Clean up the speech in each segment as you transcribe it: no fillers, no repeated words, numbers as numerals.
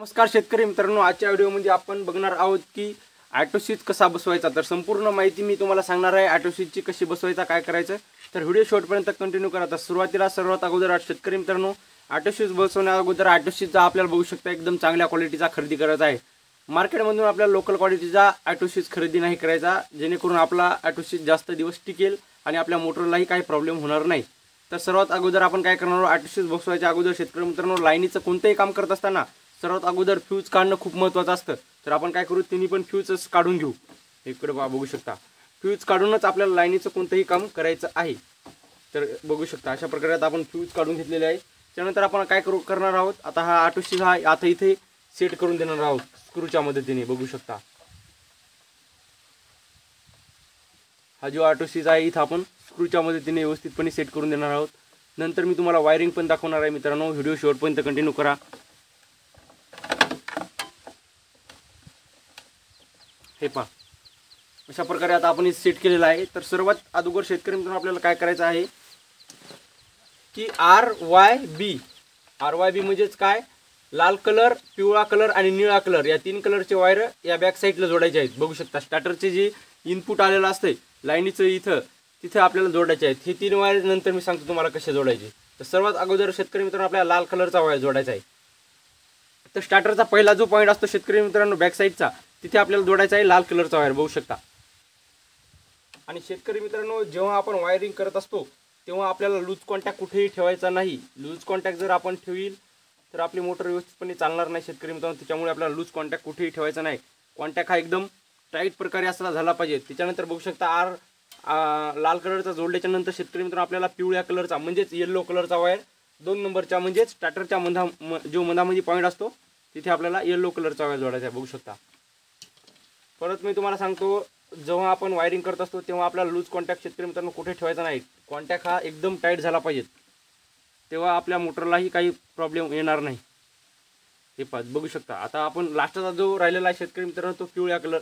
नमस्कार शेतकरी मित्रांनो, आजच्या व्हिडिओमध्ये आपण बघणार आहोत की ऑटो स्विच कसा बसवायचा। तर संपूर्ण माहिती मी तुम्हाला सांगणार आहे ऑटो स्विचची कशी बसवायचा, काय करायचं। तर व्हिडिओ शेवटपर्यंत कंटिन्यू करा। तर सुरुवातीला सर्वात अगोदर शेतकरी मित्रांनो, ऑटो स्विच बसवण्या अगोदर ऑटो स्विचचा आपल्याला बघू शकता एकदम चांगल्या क्वालिटीचा खरेदी करायचा आहे। मार्केटमधून आपल्याला लोकल क्वालिटीचा ऑटो स्विच खरेदी नाही करायचा, जेणेकरून आपला ऑटो स्विच जास्त दिवस टिकेल आणि आपल्या मोटरलाही काही प्रॉब्लेम होणार नाही। तर सर्वात अगोदर आपण काय करणार आहोत, ऑटो स्विच बसवायच्या अगोदर शेतकरी मित्रांनो लाईनीचं कोणतेही काम करत असताना सर्वात अगोदर फ्यूज काढणं खूप महत्त्वाचं असतं। तर आपण काय करू, तिन्ही पण फ्यूजच काढून घेऊ। इकडे बघू शकता फ्यूज काढूनच आपल्याला लाईनीचं कोणतंही काम करायचं आहे। तर बघू शकता अशा प्रकारे आता आपण फ्यूज काढून घेतलेले आहे। त्यानंतर आपण काय करणार आहोत, आता हा ऑटो स्विच हा आता इथे सेट करून देणार आहोत स्क्रूच्या मदतीने। बघू शकता हा जो ऑटो स्विच आहे इथं आपण स्क्रूच्या मदतीने व्यवस्थितपणे सेट करून देणार आहोत। नंतर मी तुम्हाला वायरिंग पण दाखवणार आहे मित्रांनो, व्हिडिओ शेवटपर्यंत कंटिन्यू करा। हे पहा अशा प्रकारे आता आपण सेट केलेलं आहे। तर सर्वात अगोदर शेतकरी मित्रांनो आपल्याला काय करायचं आहे की RYB म्हणजेच काय, लाल कलर, पिवळा कलर आणि निळा कलर या तीन कलरचे वायर या बॅक साईडला जोडायचे आहेत। बघू शकता स्टार्टरचे जे इनपुट आलेलं असते लाईनीचं इथं तिथे आपल्याला जोडायचे आहेत। हे तीन वायर नंतर मी सांगतो तुम्हाला कसे जोडायचे। तर सर्वात अगोदर शेतकरी मित्रांनो आपल्याला लाल कलरचा वायर जोडायचा आहे। तर स्टार्टरचा पहिला जो पॉईंट असतो शेतकरी मित्रांनो बॅक साईडचा, तिथे आपल्याला जोडायचा आहे लाल कलरचा वायर। बघू शकता। आणि शेतकरी मित्रांनो जेव्हा आपण वायरिंग करत असतो तेव्हा आपल्याला लूज कॉन्टॅक्ट कुठेही ठेवायचा नाही। लूज कॉन्टॅक्ट जर आपण ठेवील तर आपली मोटर व्यवस्थितपणे चालणार नाही शेतकरी मित्रांनो। त्याच्यामुळे आपल्याला लूज कॉन्टॅक्ट कुठेही ठेवायचा नाही। कॉन्टॅक्ट हा एकदम टाईट प्रकारे असला झाला पाहिजे। त्याच्यानंतर बघू शकता लाल कलरचा जोडल्याच्या नंतर शेतकरी मित्रांनो आपल्याला पिवळ्या कलरचा म्हणजेच येलो कलरचा वायर 2 नंबरच्या म्हणजेच स्टार्टरच्या मधामध्ये पॉईंट असतो तिथे आपल्याला येलो कलरचा वायर जोडायचा आहे। बघू शकता। परत मी तुम्हाला सांगतो, जेव्हा आपण वायरिंग करत असतो तेव्हा आपल्याला लूज कॉन्टॅक्ट शेतकरी मित्रांनो कुठे ठेवायचा नाही। कॉन्टॅक्ट हा एकदम टाईट झाला पाहिजे, तेव्हा आपल्या मोटरलाही काही प्रॉब्लेम येणार नाही। हे पाच बघू शकता। आता आपण लास्टचा जो राहिलेला आहे शेतकरी मित्रांनो तो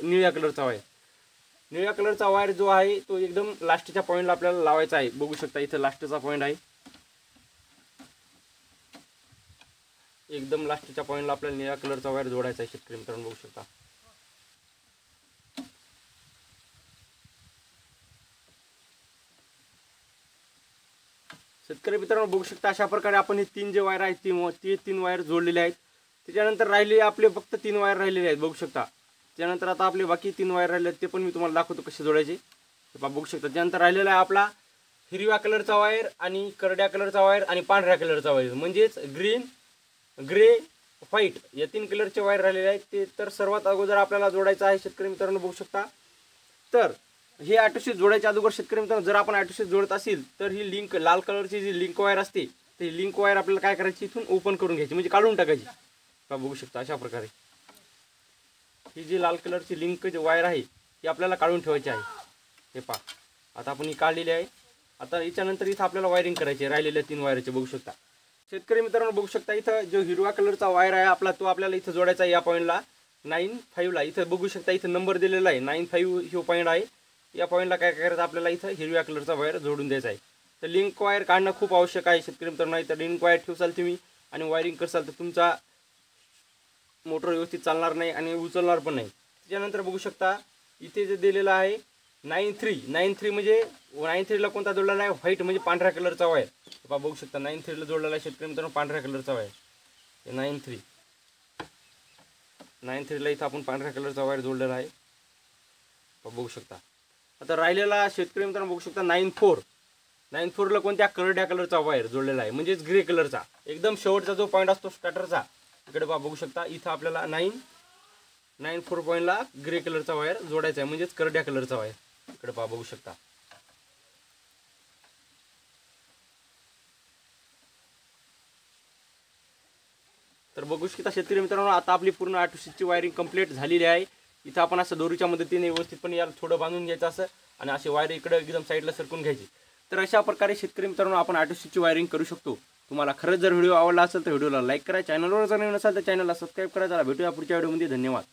निळ्या कलरचा वायर। निळ्या कलरचा वायर जो आहे तो एकदम लास्टच्या पॉईंटला आपल्याला लावायचा आहे। बघू शकता इथे लास्टचा पॉईंट आहे, एकदम लास्टच्या पॉईंटला आपल्याला निळ्या कलरचा वायर जोडायचा आहे शेतकरी मित्रांनो। बघू शकता। शेतकरी मित्रांनो बघू शकता अशा प्रकारे आपण हे तीन जे वायर आहेत ते तीन वायर जोडलेले आहेत। त्याच्यानंतर राहिले आपले फक्त 3 वायर राहिलेले आहेत। बघू शकता। त्यानंतर आता आपले बाकी 3 वायर राहिले ते पण मी तुम्हाला दाखवतो कसे जोडायचे। बघू शकता। त्यानंतर राहिलेला आहे आपला हिरव्या कलरचा वायर आणि करड्या कलरचा वायर आणि पांढऱ्या कलरचा वायर म्हणजेच ग्रीन, ग्रे, व्हाईट या 3 कलरचे वायर राहिलेले आहेत। ते तर सर्वात अगोदर आपल्याला जोडायचं आहे शेतकरी मित्रांनो। बघू शकता। तर हे ऑटो स्विच जोडायच्या अगोदर शेतकरी मित्रांनो जर आपण ऑटो स्विच जोडत असेल तर ही लिंक लाल कलरची जी लिंक वायर असते ती लिंक वायर आपल्याला काय करायची, इथून ओपन करून घ्यायची म्हणजे काढून टाकायची। बघू शकता अशा प्रकारे ही जी लाल कलरची लिंक वायर आहे ती आपल्याला काढून ठेवायची आहे। हे पहा आता आपण ही काढलेली आहे। आता याच्यानंतर इथं आपल्याला वायरिंग करायची आहे राहिलेल्या 3 वायरचे। बघू शकता शेतकरी मित्रांनो बघू शकता इथं जो हिरवा कलरचा वायर आहे आपला तो आपल्याला इथं जोडायचा आहे या पॉईंटला 9-5 ला। इथं बघू शकता इथं नंबर दिलेला आहे 9-5 ही पॉईंट आहे। या पॉईंटला काय करायचं आपल्याला इथं हिरव्या कलरचा वायर जोडून द्यायचा आहे। तर लिंक वायर काढणं खूप आवश्यक आहे शेतकरी मित्रांनो, नाही तर लिंक वायर ठेवसाल तुम्ही आणि वायरिंग करसाल तर तुमचा मोटर व्यवस्थित चालणार नाही आणि उचलणार पण नाही। त्याच्यानंतर बघू शकता इथे जे दिलेलं आहे 9-3 म्हणजे 9-3 ला कोणता जोडलेला आहे, व्हाईट म्हणजे पांढऱ्या कलरचा वायर। बघू शकता 9-3 ला जोडलेला आहे शेतकरी मित्रांनो पांढऱ्या कलरचा वायर। 9-3 ला इथं आपण पांढऱ्या कलरचा वायर जोडलेला आहे। बघू शकता। आता राहिलेला शेतकरी मित्रांनो बघू शकता 9-4 ला कोणत्या करड्या कलरचा वायर जोडलेला आहे म्हणजेच ग्रे कलरचा। एकदम शेवटचा जो पॉईंट असतो स्टार्टरचा इकडे बघू शकता इथं आपल्याला 9-4 पॉईंटला ग्रे कलरचा वायर जोडायचा आहे म्हणजेच करड्या कलरचा वायर। इकडे बघू शकता। तर बघू शकता शेतकरी मित्रांनो आता आपली पूर्ण ऑटो स्विचची वायरिंग कंप्लीट झालेली आहे। इथं आपण असं दोरीच्या मदतीने व्यवस्थितपणे याला थोडं बांधून घ्यायचं असं आणि असे वायर इकडे एकदम साईडला सरकून घ्यायची। तर अशा प्रकारे शेतकरी मित्रांनो आपण ऑटो स्विचची वायरिंग करू शकतो। तुम्हाला खरंच जर व्हिडिओ आवडला असेल तर व्हिडिओला लाईक करा, चॅनलवर जर नवीन असाल तर चॅनलला सबस्क्राईब करा। चला भेटूया पुढच्या व्हिडिओमध्ये। धन्यवाद।